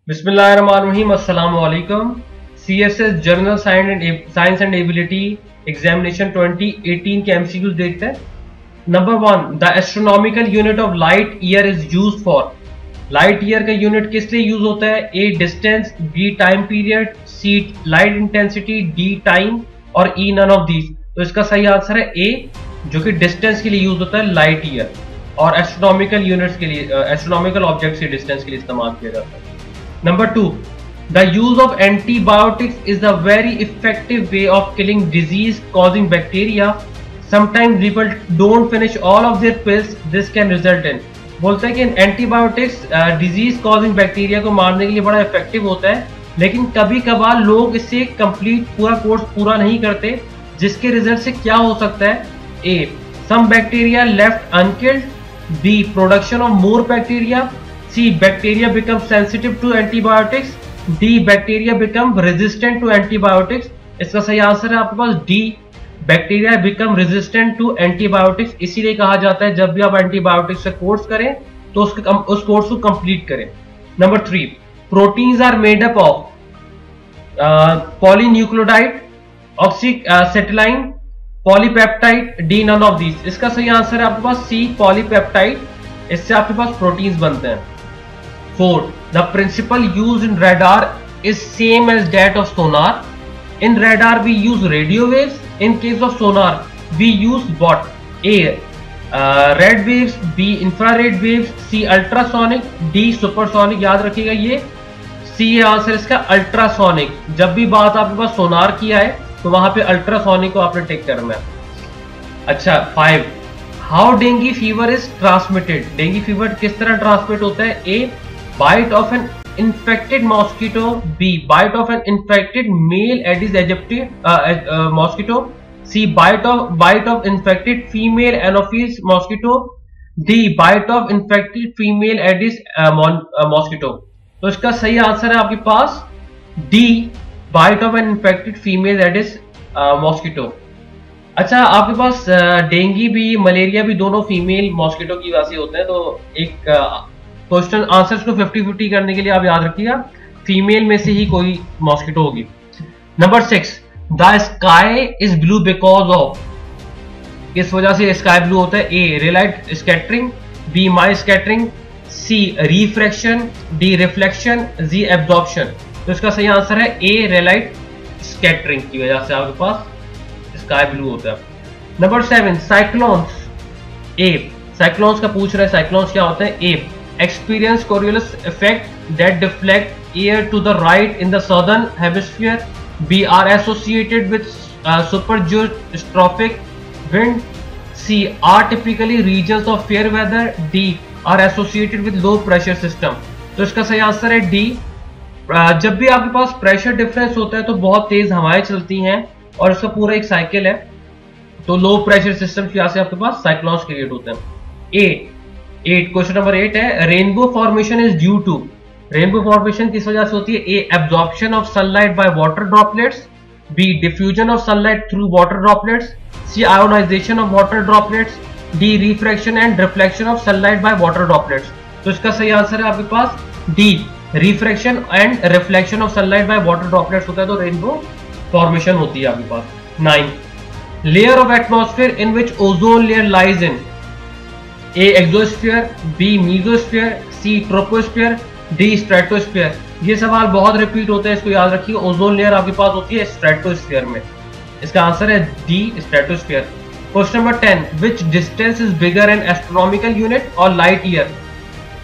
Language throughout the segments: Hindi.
बिस्मिल्लाहिर्रहमानिर्रहीम अस्सलामु अलैकुम। CSS general science and ability examination 2018 के MCQs देखते हैं। Number 1, the astronomical unit of light year is used for. Light year का यूनिट किस लिए यूज होता है? A distance, B time period, C light intensity, D time और ई नन ऑफ दीज। तो इसका सही आंसर है ए, जो कि डिस्टेंस के लिए यूज होता है लाइट ईयर, और एस्ट्रोनॉमिकल यूनिट्स के लिए, एस्ट्रोनॉमिकल ऑब्जेक्ट्स के डिस्टेंस के लिए इस्तेमाल किया जाता है। Number 2, the use of antibiotics is a very effective way of killing disease-causing bacteria. Sometimes people don't finish all of their pills. This can result in, बोलते हैं कि एंटीबायोटिक्स डिजीज कॉजिंग बैक्टीरिया को मारने के लिए बड़ा इफेक्टिव होता है, लेकिन कभी कभार लोग इससे कंप्लीट पूरा कोर्स पूरा नहीं करते, जिसके रिजल्ट से क्या हो सकता है? A, some bacteria left unkilled, B production of more bacteria, C, bacteria become sensitive to antibiotics, D, bacteria become resistant to antibiotics। इसका सही आंसर है आपके पास D, bacteria become resistant to antibiotics। इसीलिए कहा जाता है जब भी आप एंटीबायोटिक्स से कोर्स करें तो उस कोर्स को कंप्लीट करें। Number 3, proteins are made up of polynucleotide, oxyacetylene, polypeptide, D none of these. इसका सही आंसर है आपके पास सी, पॉलीपेप्टाइड। इससे आपके पास प्रोटीन्स बनते हैं। 4, the principle used in radar is same as that of sonar. In radar we use radio waves. In case of sonar we use what? A, red waves, B, infrared waves, C, ultrasonic, D, supersonic। याद रखिएगा ये C है आंसर इसका, अल्ट्रासोनिक। जब भी बात आपके पास सोनार किया है तो वहां पे अल्ट्रासोनिक को आपने टेक करना है। अच्छा 5, how dengue fever is transmitted. Dengue fever किस तरह ट्रांसमिट होता है? ए, bite of an infected mosquito, B, bite of an infected male Aedes aegypti mosquito, C, bite of infected female Anopheles mosquito, D, bite of infected female Aedes mosquito। तो इसका सही आंसर है आपके पास D, bite of an infected female Aedes mosquito। अच्छा, आपके पास डेंगू भी मलेरिया भी दोनों फीमेल मॉस्किटो की वजह से होते हैं, तो एक क्वेश्चन आंसर्स को 50-50 करने के लिए आप याद रखिएगा फीमेल में से ही कोई मॉस्किटो होगी। Number 6, the sky is blue because of. किस वजह से स्काई ब्लू होता है? ए, रेलाइट स्कैटरिंग, बी, माई स्कैटरिंग, सी, रिफ्रैक्शन, डी, रिफ्लेक्शन, जी, एब्जॉर्प्शन। तो इसका सही आंसर है ए, रेलाइट स्कैटरिंग की वजह से आपके पास स्काई ब्लू होता है। Number 7, cyclones. ए, साइक्लोन्स का पूछ रहे हैं, साइक्लोन्स क्या होते हैं? ए, experience Coriolis effect that deflect air to the right in the southern hemisphere, B, are associated with supergeostrophic wind, C, are typically regions of fair weather, D, are associated with low pressure system। तो इसका सही आंसर है डी। जब भी आपके पास प्रेशर डिफरेंस होता है तो बहुत तेज हवाएं चलती हैं और इसका पूरा एक साइकिल है, तो लो प्रेशर सिस्टम की वजह से आपके पास साइक्लोन्स क्रिएट होते हैं। 8, क्वेश्चन नंबर 8 है, rainbow formation is due to. Rainbow formation किस वजह से होती है? A, absorption of sunlight by water droplets, B, diffusion of sunlight through water droplets, C, ionisation of water droplets, D, refraction and reflection of sunlight by water droplets. तो इसका सही आंसर है आपके पास D, refraction and reflection of sunlight by water droplets होता है, तो रेनबो फॉर्मेशन होती है आपके पास। 9, layer of atmosphere in which ozone layer lies in. A, exosphere, B, mesosphere, C, troposphere, D, stratosphere. ये सवाल बहुत रिपीट होता है, इसको याद रखिए। ओजोन लेयर आपके पास होती है स्ट्रेटोस्फीयर में। इसका आंसर है D, stratosphere. Question number 10, which distance is bigger an astronomical unit और light year?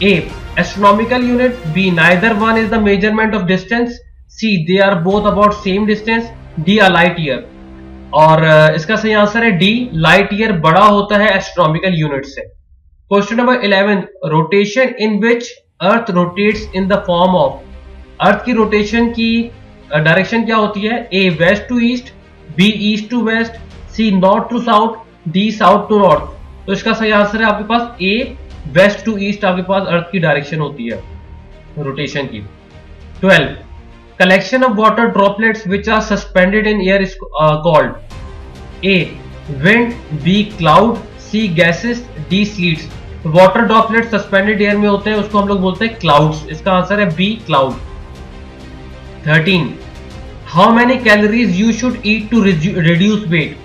A, astronomical unit, B, neither one is the measurement of distance, C, they are both about same distance, D, a light year. और इसका सही आंसर है डी, लाइट ईयर बड़ा होता है एस्ट्रोनॉमिकल यूनिट से। Question number 11, rotation in which earth rotates in the form of. Earth की रोटेशन की डायरेक्शन क्या होती है? A, west to east, B, east to west, C, north to south, D, south to north. तो इसका सही आंसर है आपके पास ए, वेस्ट टू ईस्ट आपके पास अर्थ की डायरेक्शन होती है रोटेशन की। 12, collection of water droplets which are suspended in air is called. A, wind, B, cloud, C, gases, D, sleets. Water droplet suspended air में होते हैं, उसको हम लोग बोलते हैं क्लाउड्स। इसका आंसर है B, cloud. 13. How many calories you should eat to reduce weight?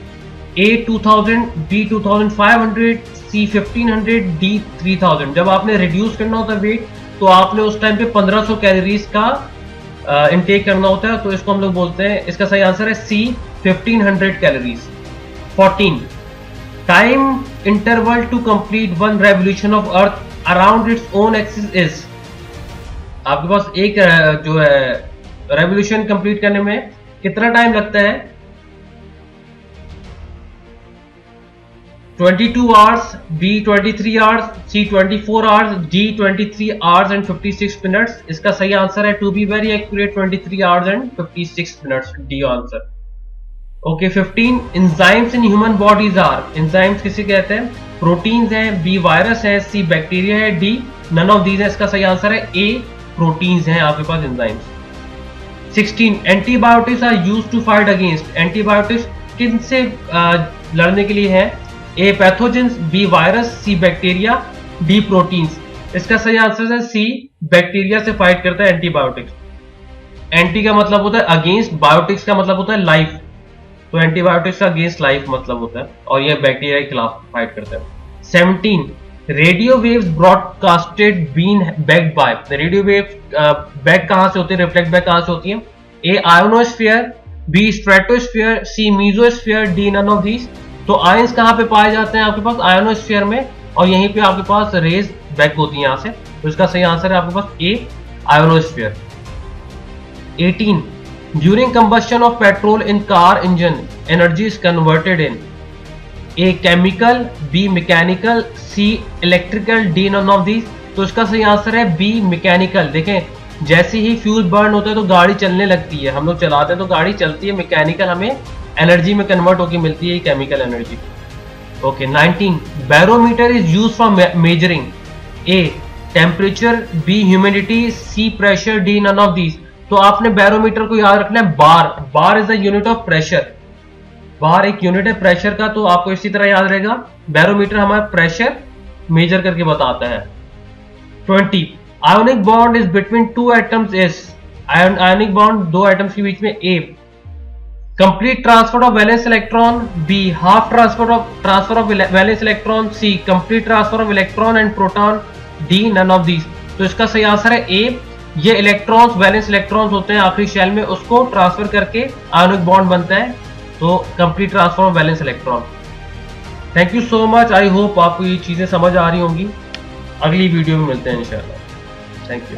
A 2000, B 2500, C 1500, D 3000. जब आपने रिड्यूस करना होता है वेट तो आपने उस टाइम पे 1500 कैलोरीज का इनटेक करना होता है, तो इसको हम लोग बोलते हैं, इसका सही आंसर है C 1500 calories. 14. Time interval to complete one revolution of earth around its own axis is. आपके पास एक जो है रेवोल्यूशन कंप्लीट करने में कितना टाइम लगता है? 22 hours, B 23 hours, C 24 hours, D 23 hours and 56 minutes. इसका सही आंसर है to be very accurate 23 hours and 56 minutes. D answer. Okay. 15. Enzymes in human bodies are. Enzymes किसे कहते हैं? प्रोटीन्स हैं, B वायरस है, C बैक्टीरिया है, D नन ऑफ दीज है. इसका सही आंसर है A प्रोटीन्स हैं आपके पास enzymes. 16. Antibiotics are used to fight against. Antibiotics किन से लड़ने के लिए है? A pathogens, B virus, C bacteria, D proteins. इसका सही आंसर है C बैक्टीरिया से फाइट करता है एंटीबायोटिक्स. एंटी का मतलब होता है अगेंस्ट, बायोटिक्स का मतलब होता है लाइफ, तो एंटीबायोटिक्स का अगेंस्ट लाइफ मतलब होता है और यह बैक्टीरिया के खिलाफ फाइट करता है. 17. Radio waves broadcasted been backed by. Radio waves back कहां से होते हैं, रिफ्लेक्ट बैक कहां से होती है? A ionosphere, B stratosphere, C mesosphere, D none of these. तो आयंस कहां पे पाए जाते हैं आपके पास? आयोनोस्फीयर में, और यहीं पे आपके पास रेज बैक होती है यहां से, तो इसका सही आंसर है आपके पास A ionosphere. 18. During combustion of petrol in car engine energy is converted in. A chemical, B mechanical, C electrical, D none of these. तो इसका सही आंसर है B मैकेनिकल. देखें, जैसे ही फ्यूल बर्न होता है तो गाड़ी चलने लगती है, हम लोग चलाते हैं तो गाड़ी चलती है. मैकेनिकल हमें एनर्जी में कन्वर्ट होकर मिलती है chemical energy. Okay. 19. Barometer is used for measuring. A temperature, B humidity, C pressure, D none of these. तो आपने बैरोमीटर को याद रखना है bar. Bar is the unit of pressure. Bar एक यूनिट है प्रेशर का, तो आपको इसी तरह याद रहेगा. बैरोमीटर हमारा प्रेशर मेजर करके बताता है. 20. Ionic bond is between two atoms is. Ionic bond दो एटम्स के बीच में. A complete transfer of valence electron, B half transfer of valence electron, C complete transfer of electron and proton, D none of these. तो इसका सही आंसर है A. ये इलेक्ट्रॉन्स, वैलेंस इलेक्ट्रॉन्स होते हैं आखिरी शेल में, उसको ट्रांसफर करके आयोनिक बॉन्ड बनता है, तो complete transfer of valence electron. Thank you so much. I hope आपको ये चीजें समझ आ रही होंगी. अगली वीडियो में मिलते हैं इंशाल्लाह. Thank you.